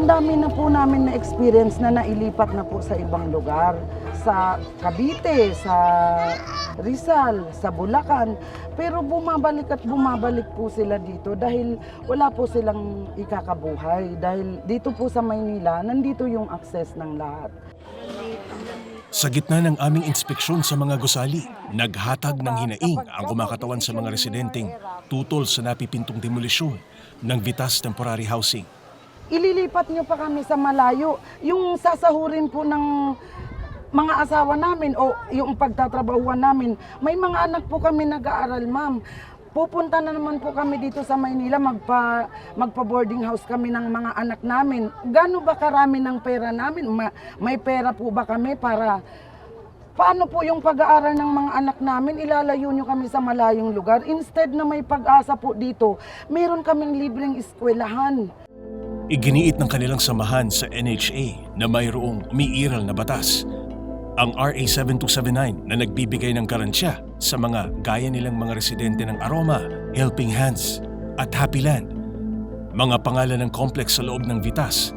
Ang dami na po namin na experience na nailipat na po sa ibang lugar. Sa Cavite, sa Rizal, sa Bulacan. Pero bumabalik at bumabalik po sila dito dahil wala po silang ikakabuhay. Dahil dito po sa Maynila, nandito yung access ng lahat. Sa gitna ng aming inspeksyon sa mga gusali, naghatag ng hinaing ang kumakatawan sa mga residenteng tutol sa napipintong demolisyon ng Vitas Temporary Housing. Ililipat nyo pa kami sa malayo. Yung sasahurin po ng mga asawa namin o yung pagtatrabahuan namin, may mga anak po kami nag-aaral, ma'am. Pupunta na naman po kami dito sa Maynila, magpa-boarding house kami ng mga anak namin. Gaano ba karami ng pera namin? May pera po ba kami para... Paano po yung pag-aaral ng mga anak namin? Ilalayo nyo kami sa malayong lugar. Instead na may pag-asa po dito, meron kaming libreng eskwelahan. Iginiit ng kanilang samahan sa NHA na mayroong umiiral na batas. Ang RA 7279 na nagbibigay ng garansya sa mga gaya nilang mga residente ng Aroma, Helping Hands at Happy Land. Mga pangalan ng complex sa loob ng Vitas.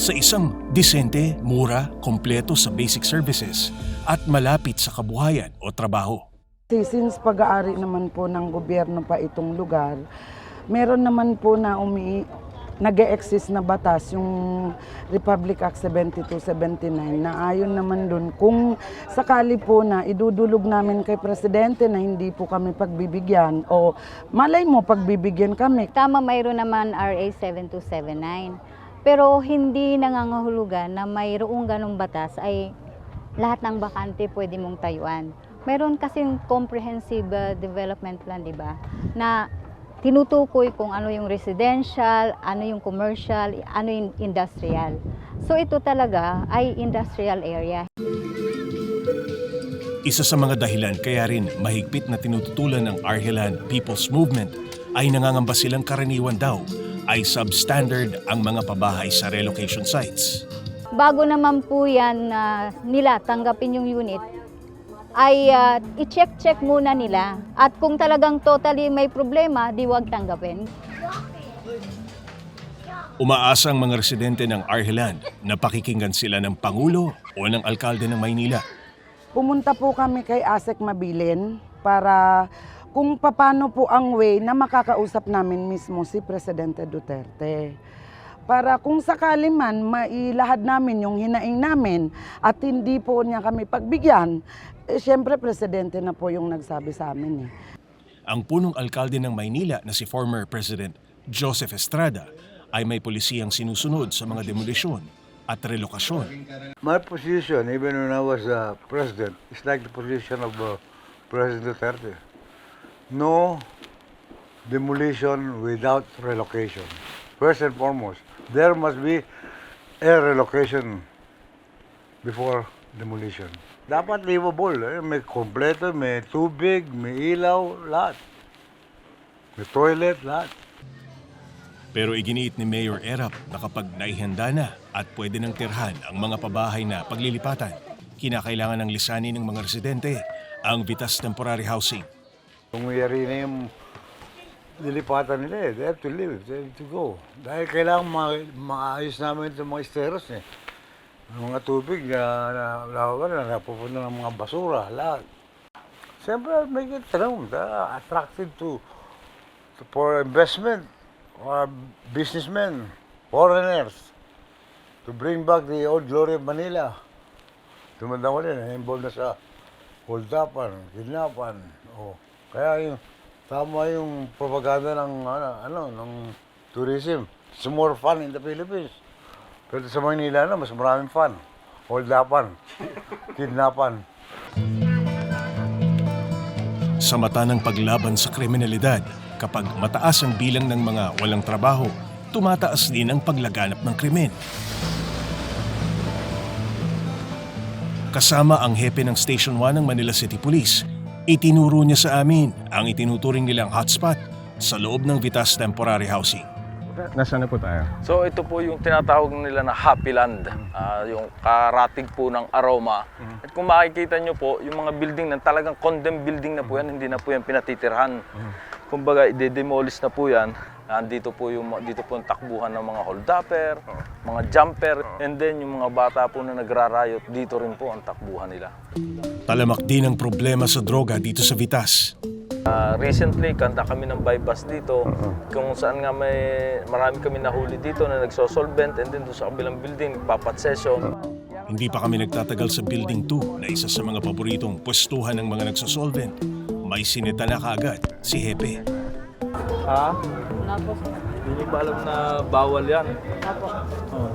Sa isang disente, mura, kompleto sa basic services at malapit sa kabuhayan o trabaho. Since pag-aari naman po ng gobyerno pa itong lugar, meron naman po na nag-e-exist na batas, yung Republic Act 7279, na ayon naman dun kung sakali po na idudulog namin kay Presidente na hindi po kami pagbibigyan o malay mo pagbibigyan kami. Tama, mayroon naman RA 7279. Pero hindi nangangahulugan na mayroong ganong batas ay lahat ng bakante pwede mong tayuan. Mayroon kasing comprehensive development plan, di ba? Na tinutukoy kung ano yung residential, ano yung commercial, ano yung industrial. So ito talaga ay industrial area. Isa sa mga dahilan kaya rin mahigpit na tinututulan ng Arhelan People's Movement ay nangangamba silang karaniwan daw ay substandard ang mga pabahay sa relocation sites. Bago naman po yan nila tanggapin yung unit, ay i-check muna nila. At kung talagang totally may problema, di wag tanggapin. Umaasa ang mga residente ng Arhelan na pakikinggan sila ng Pangulo o ng Alkalde ng Maynila. Pumunta po kami kay Asek Mabilin para kung paano po ang way na makakausap namin mismo si Presidente Duterte. Para kung sakali man mailahad namin yung hinaing namin at hindi po niya kami pagbigyan, siyempre Presidente na po yung nagsabi sa amin. Ang punong alkalde ng Maynila na si former President Joseph Estrada ay may pulisiyang sinusunod sa mga demolisyon at relokasyon. My position, even when I was president, is like the position of President Duterte. No demolition without relocation. First and foremost, there must be a relocation before demolition. Dapat livable. May kompleto, may tubig, may ilaw, lahat. May toilet, lahat. Pero iginiit ni Mayor Erap na kapag naihanda na at pwede nang tirhan ang mga pabahay na paglilipatan, kinakailangan ng lisanin ng mga residente ang Vitas Temporary Housing. Kung mayari na yung nilipatan nila, they have to leave, they have to go. Dahil kailangan maayos namin itong mga esteros eh. Mga tubig na napupunta ng mga basura, lahat. Siyempre, make it attractive for investment or businessmen, foreigners, to bring back the old glory of Manila. Tumanda ko rin, involved na sa hold-upan, kidnapan. Kaya tama yung propaganda ng tourism. It's more fun in the Philippines. Pero sa Manila mas maraming fun. Hold-upan, kidnapan. Sa mata ng paglaban sa kriminalidad, kapag mataas ang bilang ng mga walang trabaho, tumataas din ang paglaganap ng krimen. Kasama ang hepe ng Station 1 ng Manila City Police, itinuro niya sa amin ang itinuturing nilang hotspot sa loob ng Vitas Temporary Housing. Nasaan na po tayo? So ito po yung tinatawag nila na Happy Land, yung karatig po ng Aroma. At kung makikita nyo po, yung mga building na talagang condemned building na po yan, hindi na po yan pinatitirhan. Kumbaga, i-demolish na po yan Dito po yung takbuhan ng mga hold-upper, mga jumper, and then yung mga bata po na nagrarayot, dito rin po ang takbuhan nila. Talamak din ang problema sa droga dito sa Vitas. Recently, kanta kami ng bypass dito, kung saan nga marami kami nahuli dito na nagsosolvent, and then doon sa kabilang building, papat session. Hindi pa kami nagtatagal sa Building 2 na isa sa mga paboritong pwestuhan ng mga nagsosolvent. May sinita na kaagad si Hepe. Ha? Hindi ba alam na bawal yan? Oh.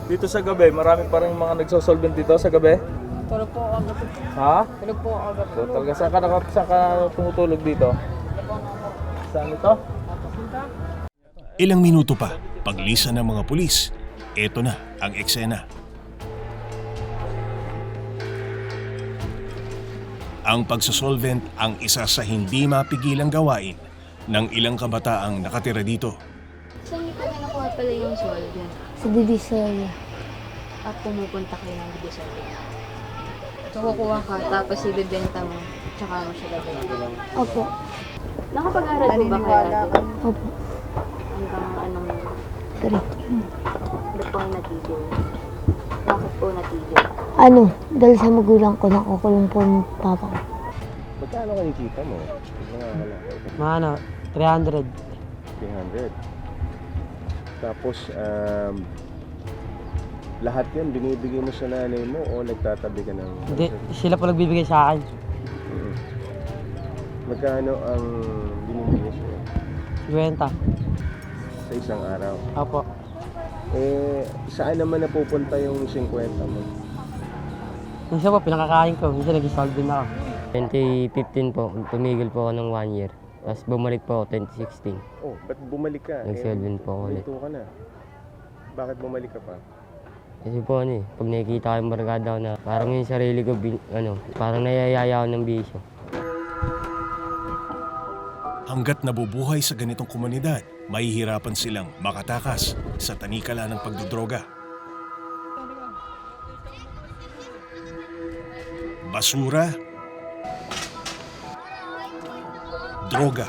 Dito sa gabi, marami pa rin mga nagsosolvent dito sa gabi? Tulog po ako agad. Ha? Tulog po ako agad. So, talaga saan ka tumutulog dito? Saan ito? Ilang minuto pa, paglisan ng mga pulis, eto na ang eksena. Ang pagsasolvent ang isa sa hindi mapigilang gawain ng ilang kabataang nakatira dito. Saan niyo po nakuha pala yung solvent? Sa Divisoria. At pumupunta kayo ng Divisoria. So, kukuha ka, tapos ibibenta mo, tsaka mo siya gagawin. Opo. Nakapag-aral po ba kayo ate? Opo. Hanggang anong, Correct. ba't po natigil? Bakit po natigil? Ano, dahil sa magulang ko, nakukulong po ng papa ko. Magkano kinikita mo? Mga ano, 300. 300. Tapos, lahat yan binibigay mo sa nanay mo o nagtatabi ka ng... Hindi, sila po nagbibigay sa akin. Magkano ang binibigay sa'yo 50. sa isang araw? Opo. Saan naman napupunta yung 50 mo? Minsan po, pinakakain ko. Minsan nag-solve din ako. 2015 po, tumigil po ako ng 1 year. Tapos bumalik po ako 2016. Oh, ba't bumalik ka? Nag-solvent po ako ulit. Dito ka na. Bakit bumalik ka pa? Kasi po pag nakikita ko yung barkada ko na parang yung sarili ko, parang nayayaya ako ng bisyo. Hanggat nabubuhay sa ganitong komunidad, mahihirapan silang makatakas sa tanikala ng pagdodroga. Basura, droga,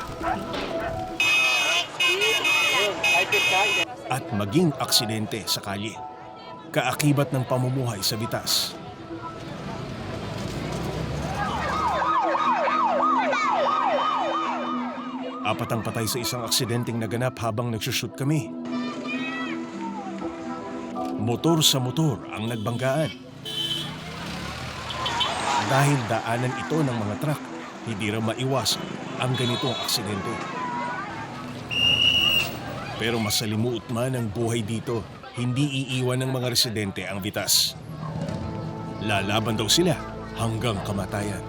at maging aksidente sa kalye. Kaakibat ng pamumuhay sa Vitas. Apat ang patay sa isang aksidenteng naganap habang nagsushoot kami. Motor sa motor ang nagbanggaan. Dahil daanan ito ng mga truck, hindi raw maiwasan ang ganitong aksidente. Pero masalimuot man ang buhay dito, hindi iiwan ng mga residente ang Vitas. Lalaban daw sila hanggang kamatayan.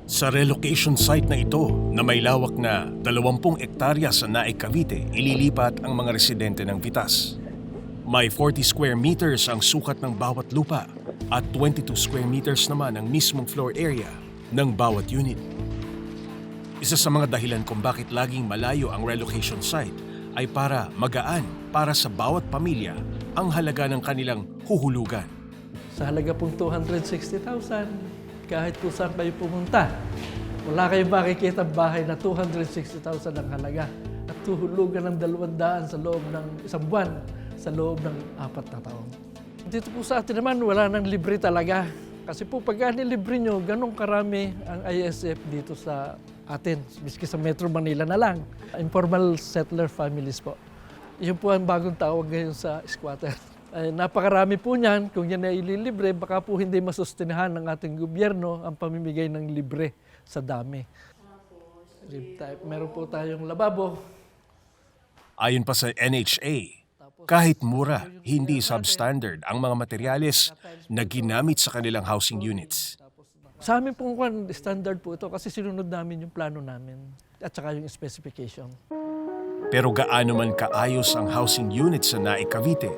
Sa relocation site na ito na may lawak na 20 hektarya sa Naik, Cavite, ililipat ang mga residente ng Vitas. May 40 square meters ang sukat ng bawat lupa at 22 square meters naman ang mismong floor area ng bawat unit. Isa sa mga dahilan kung bakit laging malayo ang relocation site ay para magaan para sa bawat pamilya ang halaga ng kanilang huhulugan. Sa halaga pong 260,000, kahit kung saan kayo pumunta, wala kayong makikita bahay na 260,000 ang halaga at huhulugan ng 200 sa loob ng isang buwan, sa loob ng 4 na taon. Dito po sa atin naman, wala nang libre talaga. Kasi po pag nilibre nyo, ganun karami ang ISF dito sa atin, miski sa Metro Manila na lang. Informal settler families po. Yun po ang bagong tawag ngayon sa squatter. Napakarami po niyan. Kung yan ay ililibre, baka po hindi masustinahan ng ating gobyerno ang pamimigay ng libre sa dami. Meron po tayong lababo. Ayon pa sa NHA, kahit mura, hindi substandard ang mga materyales na ginamit sa kanilang housing units. Sa amin pong standard po ito kasi sinunod namin yung plano namin at saka yung specification. Pero gaano man kaayos ang housing unit sa Naik, Cavite,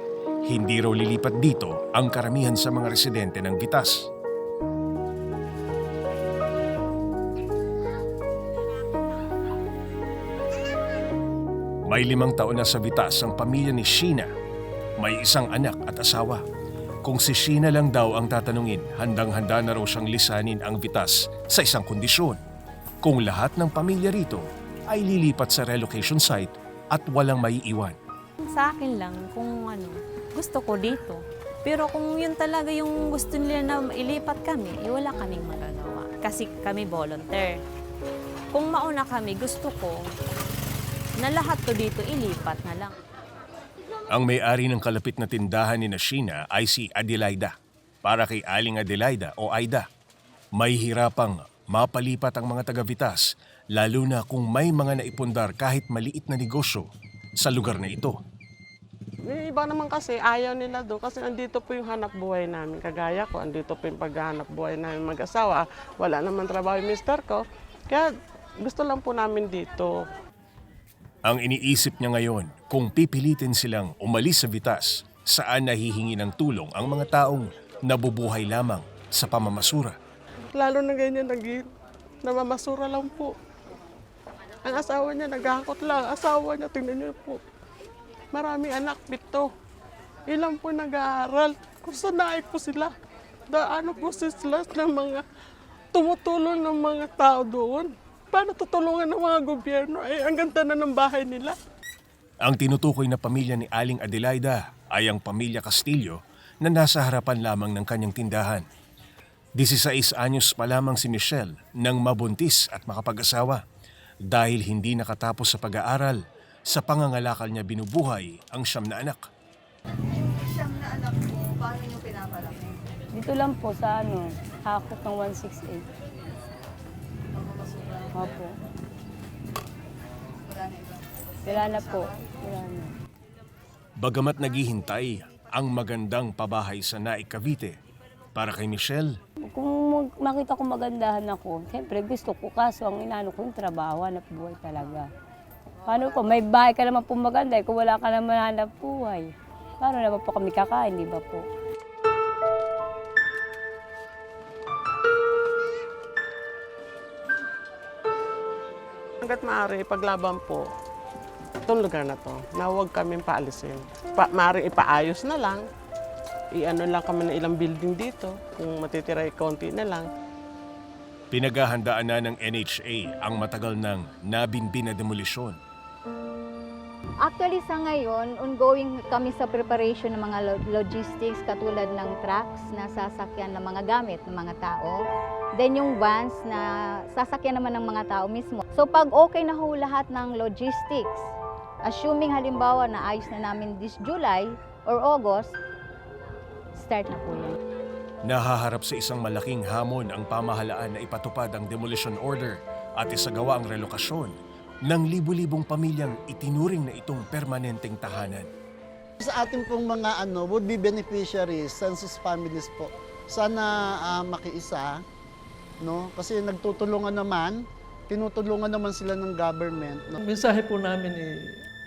hindi raw lilipat dito ang karamihan sa mga residente ng Vitas. May 5 taon na sa Vitas ang pamilya ni Sheena. May isang anak at asawa. Kung si Sheena lang daw ang tatanungin, handang-handa na raw siyang lisanin ang Vitas sa isang kondisyon. Kung lahat ng pamilya rito ay lilipat sa relocation site at walang maiiwan. Sa akin lang, kung ano, gusto ko dito. Pero kung yun talaga yung gusto nila na ilipat kami, wala kaming magagawa. Kasi kami volunteer. Kung mauna kami, gusto ko na lahat to dito ilipat na lang. Ang may-ari ng kalapit na tindahan ni Sheena ay si Adelaida. Para kay Aling Adelaida o Aida, may hirapang mapalipat ang mga taga-Vitas, lalo na kung may mga naipundar kahit maliit na negosyo sa lugar na ito. Yung iba naman kasi ayaw nila doon kasi andito po yung hanap buhay namin. Kagaya ko, andito po yung paghahanap buhay namin mag-asawa. Wala naman trabaho yung mister ko. Kaya gusto lang po namin dito. Ang iniisip niya ngayon, kung pipilitin silang umalis sa Vitas, saan nahihingi ng tulong ang mga taong nabubuhay lamang sa pamamasura. Lalo na ganyan, namamasura lang po. Ang asawa niya, naghahakot lang. Asawa niya, tingnan niyo po. Maraming anak, 7. Ilan po nag-aaral. Kung sanaay po sila. Ano po sila ng mga tumutulong ng mga tao doon. Paano tutulungan ng mga gobyerno? Ay, ang ganda na ng bahay nila. Ang tinutukoy na pamilya ni Aling Adelaida ay ang pamilya Castillo na nasa harapan lamang ng kanyang tindahan. 16 anyos pa lamang si Michelle nang mabuntis at makapag-asawa. Dahil hindi nakatapos sa pag-aaral, sa pangangalakal niya binubuhay ang 9 na anak. 9 na anak mo, paano nyo pinapalaki? Dito lang po sa hakot ng 168. Opo. Wala na po. Wala na. Bagamat naghihintay ang magandang pabahay sa Naik, Cavite, para kay Michelle, Kung makita ko magandahan ako, siyempre gusto ko, kaso ang inano ko yung trabaho, hanap buhay talaga. Paano po, may bahay ka naman po maganda, kung wala ka naman hanap buhay, paano naman po kami kakain, di ba po? Hanggat maaari, paglaban po, itong lugar na to, na huwag kaming paalisin. Maaari ipaayos na lang, i-ano lang kami ng ilang building dito, kung matitira konti na lang. pinaghahandaan na ng NHA ang matagal ng nabinbin na demolisyon. Actually, sa ngayon, ongoing kami sa preparation ng mga logistics katulad ng trucks na sasakyan ng mga gamit ng mga tao. Then yung vans na sasakyan naman ng mga tao mismo. So pag okay na ho lahat ng logistics, assuming halimbawa na ayos na namin this July or August, start na po yan. Nahaharap sa isang malaking hamon ang pamahalaan na ipatupad ang demolition order at isagawa ang relokasyon ng libu-libong pamilyang itinuring na itong permanenteng tahanan. Sa ating pong mga would-be beneficiaries, census families po, sana makiisa, no? Kasi nagtutulungan naman, tinutulungan naman sila ng government. No? Ang mensahe po namin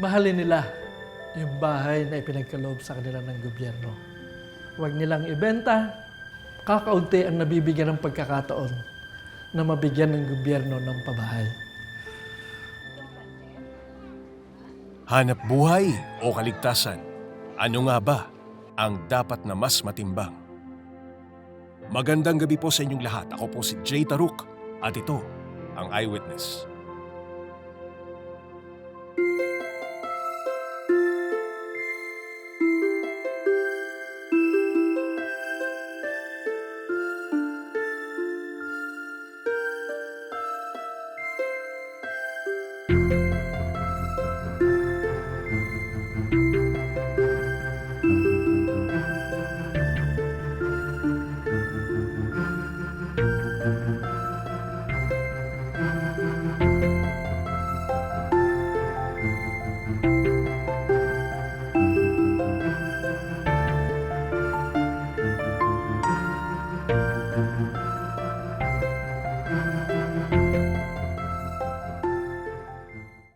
mahalin nila yung bahay na ipinagkaloob sa kanila ng gobyerno. Huwag nilang ibenta, kakaunti ang nabibigyan ng pagkakataon na mabigyan ng gobyerno ng pabahay. Hanap buhay o kaligtasan? Ano nga ba ang dapat na mas matimbang? Magandang gabi po sa inyong lahat. Ako po si Jay Taruk at ito ang Eyewitness.